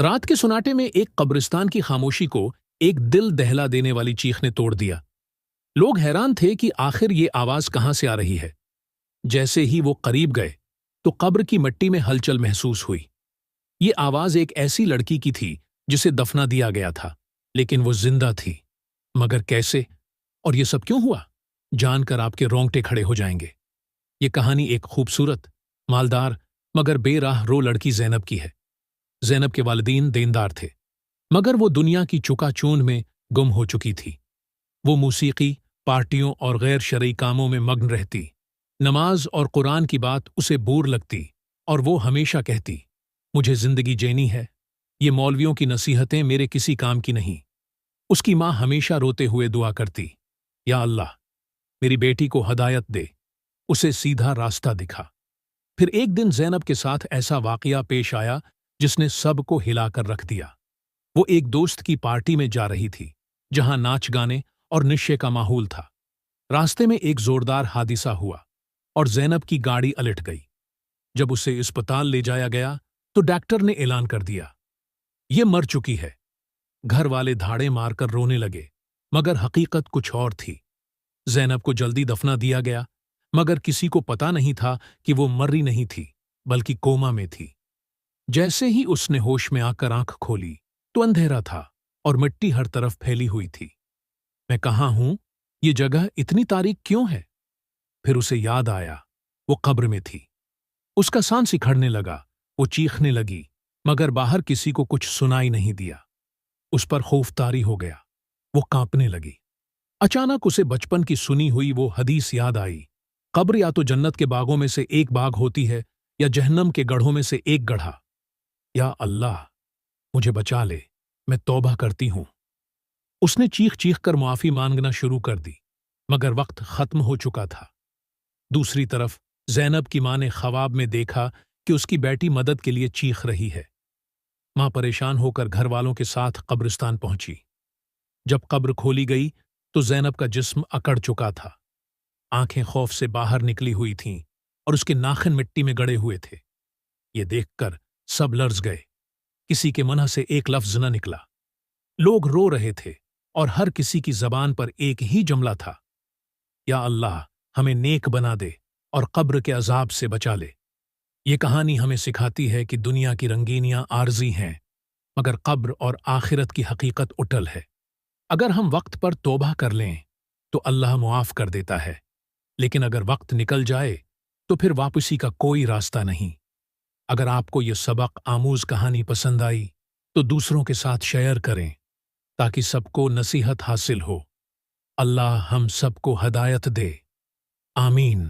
رات کے سناٹے میں ایک قبرستان کی خاموشی کو ایک دل دہلا دینے والی چیخ نے توڑ دیا۔ لوگ حیران تھے کہ آخر یہ آواز کہاں سے آ رہی ہے۔ جیسے ہی وہ قریب گئے تو قبر کی مٹی میں ہلچل محسوس ہوئی۔ یہ آواز ایک ایسی لڑکی کی تھی جسے دفنا دیا گیا تھا، لیکن وہ زندہ تھی۔ مگر کیسے؟ اور یہ سب کیوں ہوا؟ جان کر آپ کے رونگٹے کھڑے ہو جائیں گے۔ یہ کہانی ایک خوبصورت، مالدار مگر بے راہ رو لڑکی زینب کی ہے۔ زینب کے والدین دیندار تھے، مگر وہ دنیا کی چکا چوند میں گم ہو چکی تھی۔ وہ موسیقی، پارٹیوں اور غیر شرعی کاموں میں مگن رہتی۔ نماز اور قرآن کی بات اسے بور لگتی، اور وہ ہمیشہ کہتی، مجھے زندگی جینی ہے، یہ مولویوں کی نصیحتیں میرے کسی کام کی نہیں۔ اس کی ماں ہمیشہ روتے ہوئے دعا کرتی، یا اللہ، میری بیٹی کو ہدایت دے، اسے سیدھا راستہ دکھا۔ پھر ایک دن زینب کے ساتھ ایسا واقعہ پیش آیا جس نے سب کو ہلا کر رکھ دیا۔ وہ ایک دوست کی پارٹی میں جا رہی تھی، جہاں ناچ گانے اور نشے کا ماحول تھا۔ راستے میں ایک زوردار حادثہ ہوا اور زینب کی گاڑی الٹ گئی۔ جب اسے اسپتال لے جایا گیا تو ڈاکٹر نے اعلان کر دیا، یہ مر چکی ہے۔ گھر والے دھاڑے مار کر رونے لگے، مگر حقیقت کچھ اور تھی۔ زینب کو جلدی دفنا دیا گیا، مگر کسی کو پتا نہیں تھا کہ وہ مری نہیں تھی بلکہ کوما میں تھی۔ جیسے ہی اس نے ہوش میں آ کر آنکھ کھولی تو اندھیرا تھا اور مٹی ہر طرف پھیلی ہوئی تھی۔ میں کہاں ہوں؟ یہ جگہ اتنی تاریک کیوں ہے؟ پھر اسے یاد آیا، وہ قبر میں تھی۔ اس کا سانس اکھڑنے لگا، وہ چیخنے لگی، مگر باہر کسی کو کچھ سنائی نہیں دیا۔ اس پر خوف طاری ہو گیا، وہ کانپنے لگی۔ اچانک اسے بچپن کی سنی ہوئی وہ حدیث یاد آئی، قبر یا تو جنت کے باغوں میں سے ایک باغ ہوتی ہے یا جہنم کے گڑھوں میں سے ایک گڑھا۔ یا اللہ، مجھے بچا لے، میں توبہ کرتی ہوں۔ اس نے چیخ چیخ کر معافی مانگنا شروع کر دی، مگر وقت ختم ہو چکا تھا۔ دوسری طرف زینب کی ماں نے خواب میں دیکھا کہ اس کی بیٹی مدد کے لیے چیخ رہی ہے۔ ماں پریشان ہو کر گھر والوں کے ساتھ قبرستان پہنچی۔ جب قبر کھولی گئی تو زینب کا جسم اکڑ چکا تھا۔ آنکھیں خوف سے باہر نکلی ہوئی تھیں اور اس کے ناخن مٹی میں گڑے ہوئے تھے۔ یہ دیکھ کر سب لرز گئے، کسی کے منہ سے ایک لفظ نہ نکلا۔ لوگ رو رہے تھے اور ہر کسی کی زبان پر ایک ہی جملہ تھا، یا اللہ، ہمیں نیک بنا دے اور قبر کے عذاب سے بچا لے۔ یہ کہانی ہمیں سکھاتی ہے کہ دنیا کی رنگینیاں عارضی ہیں، مگر قبر اور آخرت کی حقیقت اٹل ہے۔ اگر ہم وقت پر توبہ کر لیں تو اللہ معاف کر دیتا ہے، لیکن اگر وقت نکل جائے تو پھر واپسی کا کوئی راستہ نہیں۔ اگر آپ کو یہ سبق آموز کہانی پسند آئی تو دوسروں کے ساتھ شیئر کریں تاکہ سب کو نصیحت حاصل ہو۔ اللہ ہم سب کو ہدایت دے، آمین۔